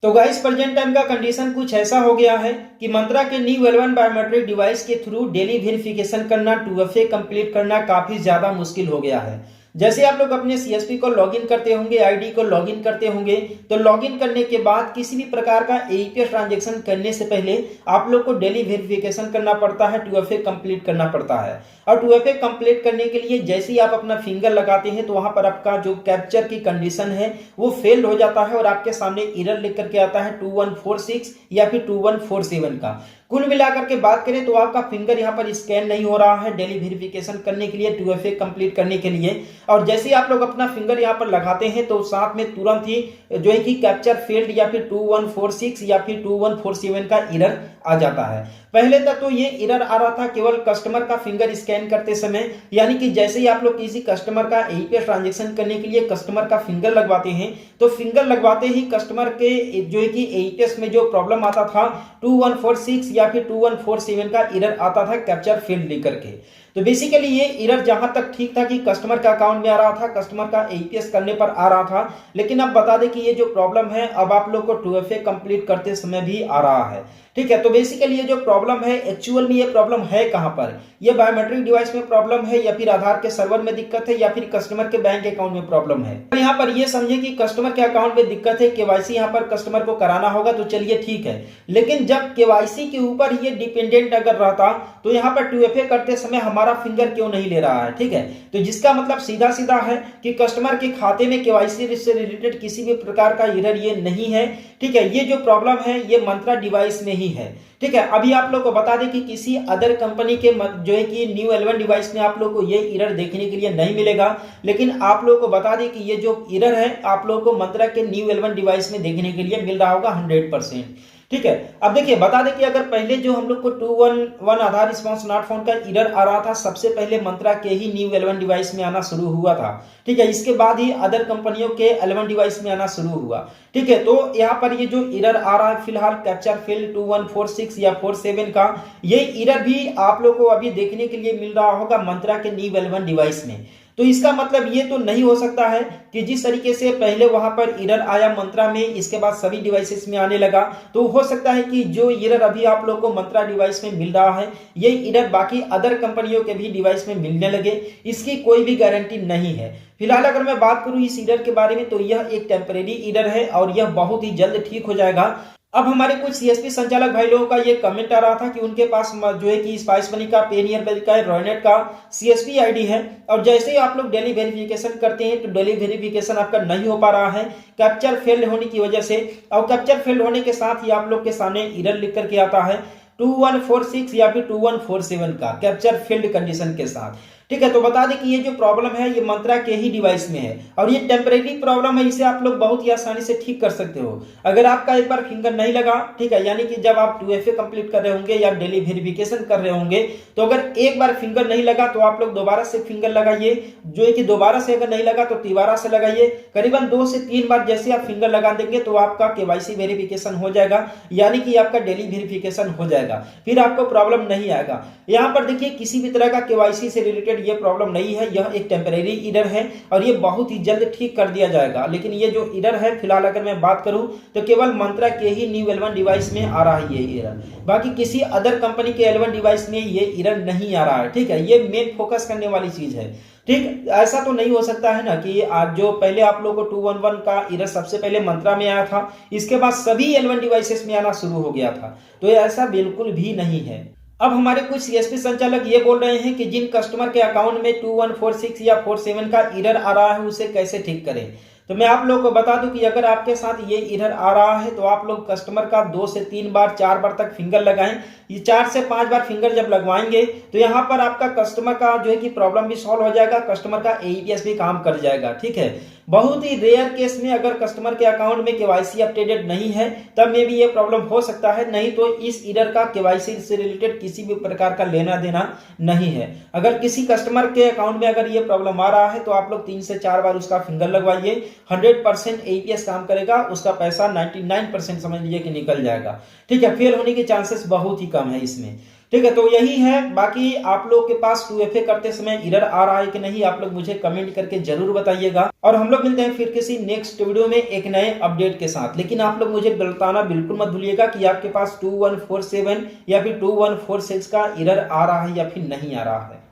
तो guys present time का condition कुछ ऐसा हो गया है कि मंत्रा के न्यू एलेवन बायोमेट्रिक डिवाइस के थ्रू डेली वेरिफिकेशन करना 2FA कंप्लीट करना काफी ज्यादा मुश्किल हो गया है। जैसे आप लोग अपने सीएसपी को लॉगिन करते होंगे, आईडी को लॉगिन करते होंगे, तो लॉगिन करने के बाद किसी भी प्रकार का एईपीएस ट्रांजैक्शन करने से पहले आप लोग को डेली वेरिफिकेशन करना पड़ता है, 2FA कंप्लीट करना पड़ता है। और 2FA कंप्लीट करने के लिए जैसे ही आप अपना फिंगर लगाते हैं तो वहां पर आपका जो कैप्चर की कंडीशन है वो फेल हो जाता है और आपके सामने एरर लिख करके आता है 2146 या फिर 2147 का। कुल मिलाकर के बात करें तो आपका फिंगर यहाँ पर स्कैन नहीं हो रहा है डेली वेरिफिकेशन करने के लिए, 2FA कंप्लीट करने के लिए। और जैसे ही आप लोग अपना फिंगर यहाँ पर लगाते हैं तो साथ में तुरंत ही जो है कि कैप्चर फेल्ड या फिर 2146 या फिर 2147 का एरर आ जाता है। पहले तक तो ये एरर आ रहा था केवल कस्टमर का फिंगर स्कैन करते समय, यानी कि जैसे ही आप लोग किसी कस्टमर का एईपीएस ट्रांजैक्शन करने के लिए कस्टमर का फिंगर लगवाते हैं तो फिंगर लगवाते ही कस्टमर के जो है कि एईपीएस में जो प्रॉब्लम आता था 2146 या फिर 2147 का एरर आता था कैप्चर फेल्ड लेकर के। तो बेसिकली ये एरर जहां तक ठीक था कि कस्टमर का अकाउंट में आ रहा था, कस्टमर का एईपीएस करने पर आ रहा था, लेकिन अब बता दें कि ये जो प्रॉब्लम है अब आप लोग को 2FA कंप्लीट करते समय भी आ रहा है। ठीक है, तो बेसिकली ये जो प्रॉब्लम है एक्चुअल में ये प्रॉब्लम है कहां पर? ये बायोमेट्रिक डिवाइस में प्रॉब्लम है या फिर आधार के सर्वर में दिक्कत है या फिर कस्टमर के बैंक अकाउंट में प्रॉब्लम है? तो यहाँ पर ये समझे कि कस्टमर के अकाउंट में दिक्कत है, केवाईसी यहाँ पर कस्टमर को कराना होगा तो चलिए ठीक है, लेकिन जब केवाईसी के ऊपर ये डिपेंडेंट अगर रहता तो यहाँ पर 2FA करते समय हमारा फिंगर क्यों नहीं ले रहा है? ठीक है, तो जिसका मतलब सीधा सीधा है कि कस्टमर के खाते में केवाईसी से रिलेटेड किसी भी प्रकार का एरर ये नहीं है। ठीक है, ये जो प्रॉब्लम है ये मंत्रा डिवाइस में ही है। ठीक है, अभी आप लोग को बता दें कि किसी अदर कंपनी के जो है कि न्यू एलेवन डिवाइस में आप लोग को ये एरर देखने के लिए नहीं मिलेगा, लेकिन आप लोग को बता दें कि ये जो एरर है आप लोग को मंत्रा के न्यू एलेवन डिवाइस में देखने के लिए मिल रहा होगा 100%। ठीक है, अब देखिए बता दें कि अगर पहले जो हम लोग को 211 आधार रिस्पांस नॉट फाउंड का एरर आ रहा था सबसे पहले मंत्रा के ही न्यू एलेवन डिवाइस में आना शुरू हुआ था। ठीक है, इसके बाद ही अदर कंपनियों के एलेवन डिवाइस में आना शुरू हुआ। ठीक है, तो यहाँ पर ये जो एरर आ रहा है फिलहाल कैप्चर फेल 2146 या 47 का, ये एरर भी आप लोग को अभी देखने के लिए मिल रहा होगा मंत्रा के न्यू एलेवन डिवाइस में। तो इसका मतलब ये तो नहीं हो सकता है कि जिस तरीके से पहले वहां पर एरर आया मंत्रा में इसके बाद सभी डिवाइसेस में आने लगा, तो हो सकता है कि जो एरर अभी आप लोग को मंत्रा डिवाइस में मिल रहा है ये एरर बाकी अदर कंपनियों के भी डिवाइस में मिलने लगे, इसकी कोई भी गारंटी नहीं है। फिलहाल अगर मैं बात करूं इस एरर के बारे में तो यह एक टेम्परेरी एरर है और यह बहुत ही जल्द ठीक हो जाएगा। अब हमारे कुछ सीएसपी संचालक भाई लोगों का ये कमेंट आ रहा था कि उनके पास जो है कि स्पाइस मनी का, पेनियर का, रॉयनेट का सीएसपी आईडी है और जैसे ही आप लोग डेली वेरिफिकेशन करते हैं तो डेली वेरिफिकेशन आपका नहीं हो पा रहा है कैप्चर फेल होने की वजह से। और कैप्चर फेल होने के साथ ही आप लोग के सामने एरर लिख करके आता है 2146 या फिर 2147 का कैप्चर फेल्ड कंडीशन के साथ। ठीक है, तो बता दें कि ये जो प्रॉब्लम है ये मंत्रा के ही डिवाइस में है और ये टेम्परेरी प्रॉब्लम है, इसे आप लोग बहुत ही आसानी से ठीक कर सकते हो। अगर आपका एक बार फिंगर नहीं लगा, ठीक है, यानी कि जब आप 2FA कंप्लीट कर रहे होंगे या डेली वेरिफिकेशन कर रहे होंगे तो अगर एक बार फिंगर नहीं लगा तो आप लोग दोबारा से फिंगर लगाइए, जो है कि दोबारा से अगर नहीं लगा तो तिबारा से लगाइए। करीबन 2 से 3 बार जैसे आप फिंगर लगा देंगे तो आपका केवाईसी वेरिफिकेशन हो जाएगा, यानी कि आपका डेली वेरिफिकेशन हो जाएगा, फिर आपको प्रॉब्लम नहीं आएगा। यहाँ पर देखिए किसी भी तरह का केवाईसी से रिलेटेड ये प्रॉब्लम नहीं है, यह एक टेम्परेरी एरर है और ये बहुत ही जल्द ठीक कर दिया जाएगा। लेकिन ये जो एरर है फिलहाल अगर मैं बात करूं तो केवल मंत्रा के ही न्यू एलेवन डिवाइस में आ रहा है ये एरर, बाकी किसी अदर कंपनी के एलेवन डिवाइस में ये एरर नहीं आ रहा है। ठीक है, ये मेन फोकस करने वाली चीज है। ठीक, ऐसा तो नहीं हो सकता है ना कि आज जो पहले आप लोगों को 211 का एरर सबसे पहले मंत्रा में आया था इसके बाद सभी एलेवन डिवाइसेस में आना शुरू हो गया था, तो ऐसा बिल्कुल भी नहीं है। अब हमारे कुछ सीएसपी संचालक ये बोल रहे हैं कि जिन कस्टमर के अकाउंट में 2146 या 47 का एरर आ रहा है उसे कैसे ठीक करें। तो मैं आप लोगों को बता दूं कि अगर आपके साथ ये एरर आ रहा है तो आप लोग कस्टमर का 2 से 3 बार 4 बार तक फिंगर लगाएं। ये 4 से 5 बार फिंगर जब लगवाएंगे तो यहाँ पर आपका कस्टमर का जो है कि प्रॉब्लम भी सॉल्व हो जाएगा, कस्टमर का एईपीएस भी काम कर जाएगा। ठीक है, बहुत ही रेयर केस में अगर कस्टमर के अकाउंट में केवाईसी अपडेटेड नहीं है तब में भी ये प्रॉब्लम हो सकता है, नहीं तो इस एरर का केवाईसी से रिलेटेड किसी भी प्रकार का लेना देना नहीं है। अगर किसी कस्टमर के अकाउंट में अगर ये प्रॉब्लम आ रहा है तो आप लोग 3 से 4 बार उसका फिंगर लगवाइए, 100% एईपीएस काम करेगा, उसका पैसा 99% समझ लीजिए कि निकल जाएगा। ठीक है, फेल होने के चांसेस बहुत ही कम है इसमें। ठीक है, तो यही है। बाकी आप लोग के पास 2FA करते समय एरर आ रहा है कि नहीं, आप लोग मुझे कमेंट करके जरूर बताइएगा। और हम लोग मिलते हैं फिर किसी नेक्स्ट वीडियो में एक नए अपडेट के साथ। लेकिन आप लोग मुझे बताना बिल्कुल मत भूलिएगा कि आपके पास 2147 या फिर 2146 का एरर आ रहा है या फिर नहीं आ रहा है।